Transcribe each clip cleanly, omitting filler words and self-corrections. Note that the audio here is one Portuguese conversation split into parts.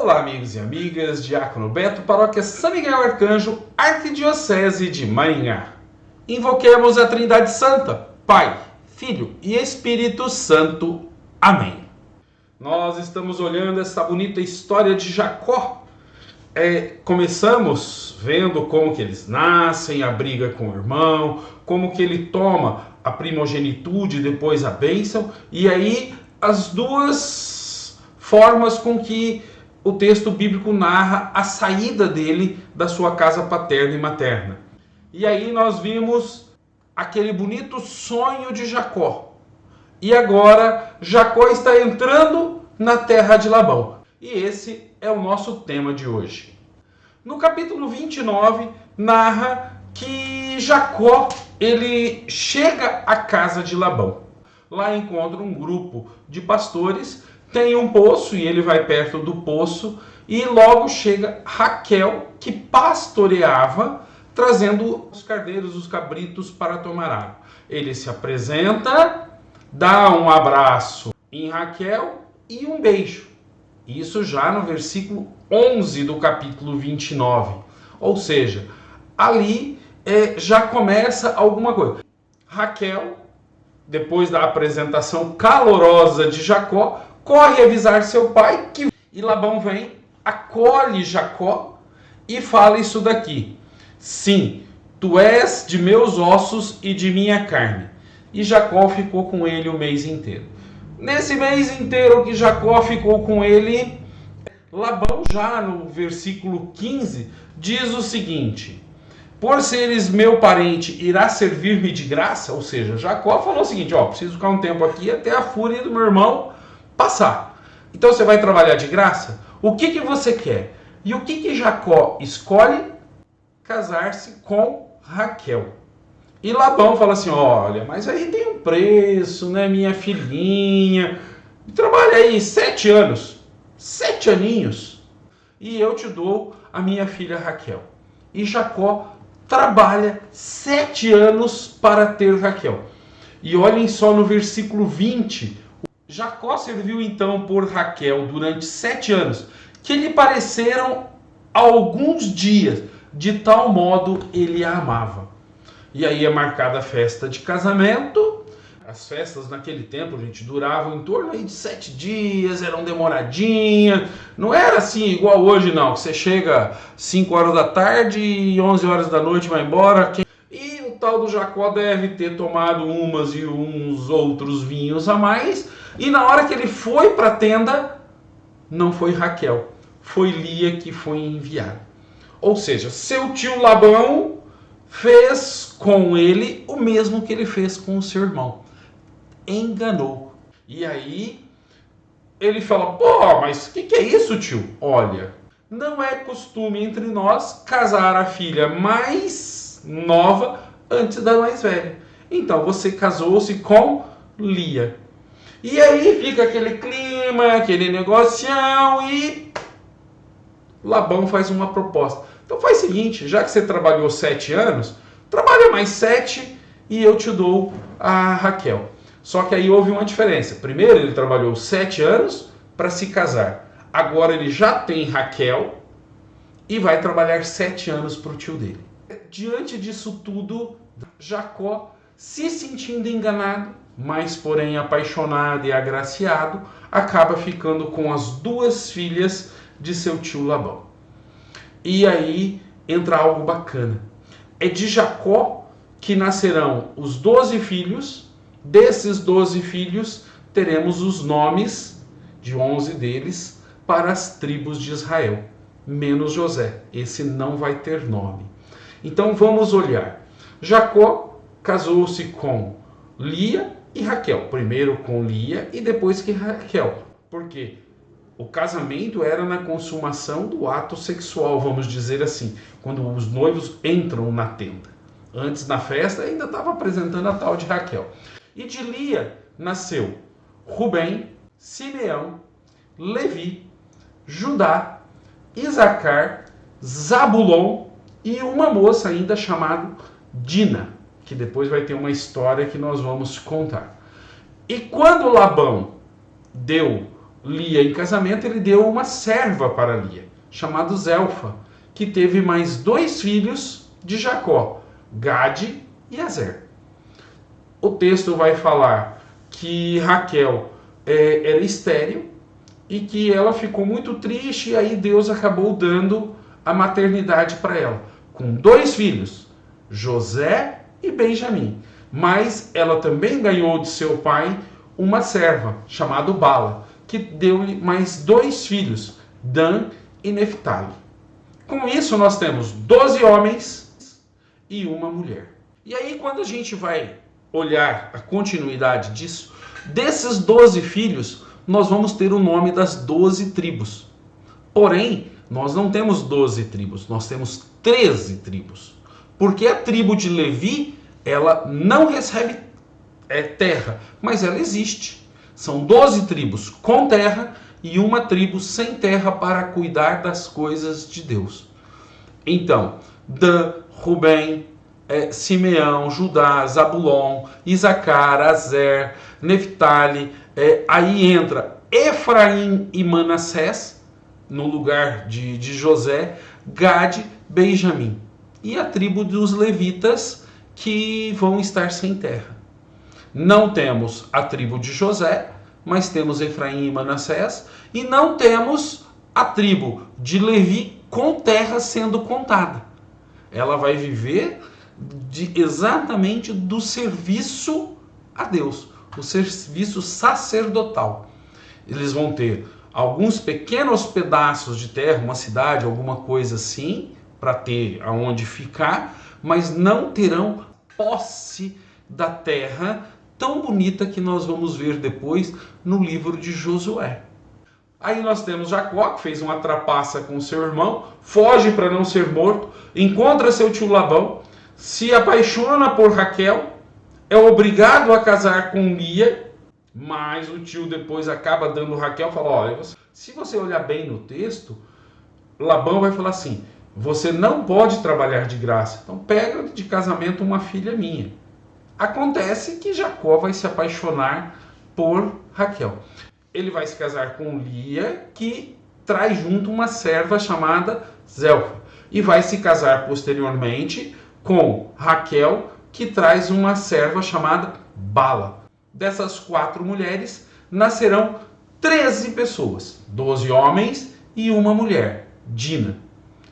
Olá, amigos e amigas, Diácono Beto, Paróquia São Miguel Arcanjo, Arquidiocese de Maringá. Invoquemos a Trindade Santa, Pai, Filho e Espírito Santo. Amém. Nós estamos olhando essa bonita história de Jacó. Começamos vendo como que eles nascem, a briga com o irmão, como que ele toma a primogenitude, depois a bênção, e aí as duas formas com que o texto bíblico narra a saída dele da sua casa paterna e materna. E aí nós vimos aquele bonito sonho de Jacó. E agora Jacó está entrando na terra de Labão. E esse é o nosso tema de hoje. No capítulo 29, narra que Jacó ele chega à casa de Labão. Lá encontra um grupo de pastores, tem um poço e ele vai perto do poço e logo chega Raquel, que pastoreava, trazendo os cardeiros, os cabritos para tomar água. Ele se apresenta, dá um abraço em Raquel e um beijo. Isso já no versículo 11 do capítulo 29. Ou seja, ali já começa alguma coisa. Raquel, depois da apresentação calorosa de Jacó, corre avisar seu pai e Labão vem, acolhe Jacó e fala isso daqui. Sim, tu és de meus ossos e de minha carne. E Jacó ficou com ele o mês inteiro. Nesse mês inteiro que Jacó ficou com ele, Labão, já no versículo 15, diz o seguinte: por seres meu parente, irá servir-me de graça? Ou seja, Jacó falou o seguinte: preciso ficar um tempo aqui até a fúria do meu irmão passar. Então você vai trabalhar de graça? O que você quer? E o que Jacó escolhe? Casar-se com Raquel. E Labão fala assim: olha, mas aí tem um preço, né, minha filhinha? Trabalha aí 7 anos, 7 aninhos, e eu te dou a minha filha Raquel. E Jacó trabalha 7 anos para ter Raquel. E olhem só no versículo 20. Jacó serviu então por Raquel durante 7 anos, que lhe pareceram alguns dias, de tal modo ele a amava. E aí é marcada a festa de casamento. As festas naquele tempo, gente, duravam em torno de 7 dias, eram demoradinhas. Não era assim igual hoje, não, que você chega 5 horas da tarde e 11 horas da noite vai embora. E o tal do Jacó deve ter tomado umas e uns outros vinhos a mais. E na hora que ele foi para a tenda, não foi Raquel, foi Lia que foi enviada. Ou seja, seu tio Labão fez com ele o mesmo que ele fez com o seu irmão. Enganou. E aí ele fala: mas o que é isso, tio? Olha, não é costume entre nós casar a filha mais nova antes da mais velha. Então você casou-se com Lia. E aí fica aquele clima, aquele negocião e Labão faz uma proposta. Então faz o seguinte, já que você trabalhou 7 anos, trabalha mais 7 e eu te dou a Raquel. Só que aí houve uma diferença. Primeiro ele trabalhou 7 anos para se casar. Agora ele já tem Raquel e vai trabalhar 7 anos para o tio dele. Diante disso tudo, Jacó, se sentindo enganado, mas porém apaixonado e agraciado, acaba ficando com as 2 filhas de seu tio Labão. E aí entra algo bacana. É de Jacó que nascerão os 12 filhos. Desses 12 filhos, teremos os nomes de 11 deles para as tribos de Israel, menos José. Esse não vai ter nome. Então vamos olhar. Jacó casou-se com Lia e Raquel. Primeiro com Lia e depois com Raquel. Por quê? O casamento era na consumação do ato sexual, vamos dizer assim, quando os noivos entram na tenda. Antes, na festa, ainda estava apresentando a tal de Raquel. E de Lia nasceu Rubem, Simeão, Levi, Judá, Isacar, Zabulon e uma moça ainda chamada Dina, que depois vai ter uma história que nós vamos contar. E quando Labão deu Lia em casamento, ele deu uma serva para Lia, chamada Zelfa, que teve mais 2 filhos de Jacó, Gade e Azer. O texto vai falar que Raquel era estéril e que ela ficou muito triste, e aí Deus acabou dando a maternidade para ela, com 2 filhos, José e Benjamim. Mas ela também ganhou de seu pai uma serva, chamada Bala, que deu-lhe mais 2 filhos, Dan e Neftali. Com isso nós temos 12 homens e uma mulher. E aí quando a gente vai olhar a continuidade disso, desses 12 filhos, nós vamos ter o nome das 12 tribos. Porém, nós não temos 12 tribos, nós temos 13 tribos. Porque a tribo de Levi, ela não recebe terra, mas ela existe. São 12 tribos com terra e uma tribo sem terra para cuidar das coisas de Deus. Então, Dan, Rubem, Simeão, Judá, Zabulon, Isacar, Azer, Neftali, aí entra Efraim e Manassés, no lugar de José, Gade, Benjamim. E a tribo dos levitas, que vão estar sem terra. Não temos a tribo de José, mas temos Efraim e Manassés, e não temos a tribo de Levi com terra sendo contada. Ela vai viver exatamente do serviço a Deus, o serviço sacerdotal. Eles vão ter alguns pequenos pedaços de terra, uma cidade, alguma coisa assim, para ter aonde ficar, mas não terão posse da terra tão bonita que nós vamos ver depois no livro de Josué. Aí nós temos Jacó, que fez uma trapaça com seu irmão, foge para não ser morto, encontra seu tio Labão, se apaixona por Raquel, é obrigado a casar com Lia, mas o tio depois acaba dando Raquel, fala, olha, se você olhar bem no texto, Labão vai falar assim, você não pode trabalhar de graça, então pega de casamento uma filha minha. Acontece que Jacó vai se apaixonar por Raquel. Ele vai se casar com Lia, que traz junto uma serva chamada Zelfa. E vai se casar posteriormente com Raquel, que traz uma serva chamada Bala. Dessas 4 mulheres nascerão 13 pessoas, 12 homens e uma mulher, Dina,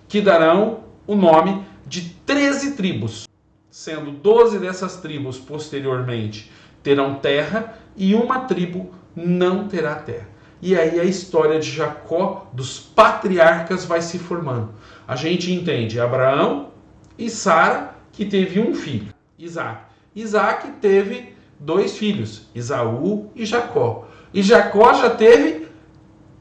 que darão o nome de 13 tribos, sendo 12 dessas tribos posteriormente terão terra e uma tribo não terá terra. E aí a história de Jacó, dos patriarcas, vai se formando. A gente entende Abraão e Sara, que teve um filho, Isaac. Isaac teve 2 filhos, Esaú e Jacó. E Jacó já teve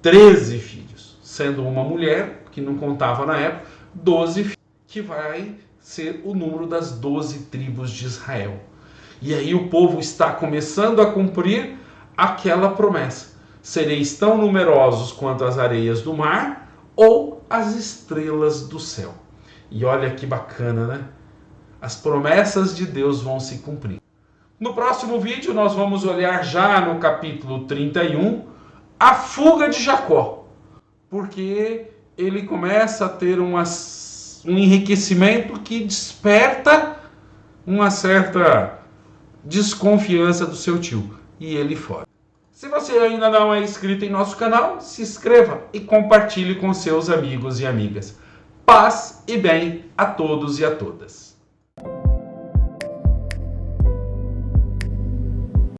13 filhos, sendo uma mulher, que não contava na época, 12 filhos, que vai ser o número das 12 tribos de Israel. E aí o povo está começando a cumprir aquela promessa. Sereis tão numerosos quanto as areias do mar ou as estrelas do céu. E olha que bacana, né? As promessas de Deus vão se cumprir. No próximo vídeo nós vamos olhar já no capítulo 31 a fuga de Jacó. Porque ele começa a ter um enriquecimento que desperta uma certa desconfiança do seu tio. E ele foge. Se você ainda não é inscrito em nosso canal, se inscreva e compartilhe com seus amigos e amigas. Paz e bem a todos e a todas.